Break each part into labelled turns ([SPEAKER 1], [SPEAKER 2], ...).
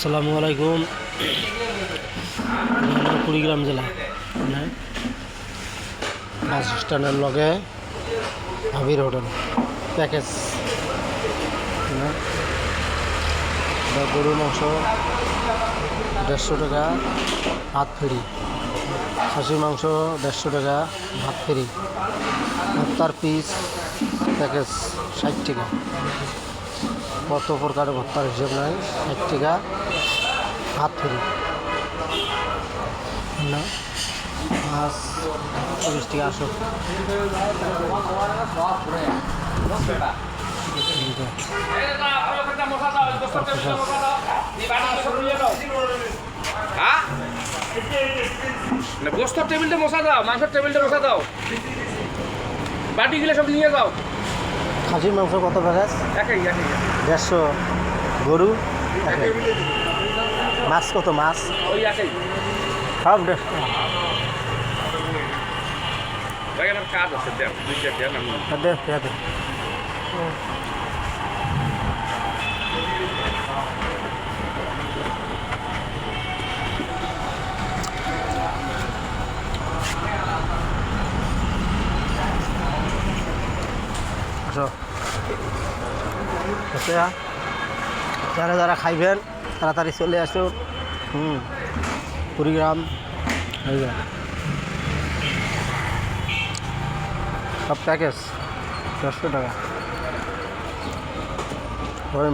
[SPEAKER 1] আসসালামু আলাইকুম। কুড়িগ্রাম জেলা বাস স্ট্যান্ডের লগে আবির হোটেল প্যাকেজ গরুর মাংস 150 টাকা ভাত ফ্রি, খাসির মাংস 150 টাকা ভাত ফ্রি, ভর্তার পিস প্যাকেজ 60 টাকা। কত প্রকারের ভর্তার হিসেব নাই, 60 টাকা ভাত ফ্রি না, মাছ 30 টাকা। আসো
[SPEAKER 2] গোস্তর টেবিলটা মশা দাও, মাংসের টেবিলটা মশা দাও, বাটিগুলো সব নিয়ে যাও।
[SPEAKER 1] খাসির মাংস কত প্যাকেজ?
[SPEAKER 2] একই
[SPEAKER 1] 150। গরু একই। মাছ কত? মাছ
[SPEAKER 2] ওই একই।
[SPEAKER 1] সব 150
[SPEAKER 2] ভাই আমার কাজ আছে, দেন দুইটা দেন আমি।
[SPEAKER 1] টাকা। আসো যারা যারা খাইবেন তাড়াতাড়ি চলে আসুন। কুড়িগ্রাম সব প্যাকেজ 150 টাকা।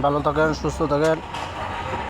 [SPEAKER 1] ভালো থাকেন, সুস্থ থাকেন।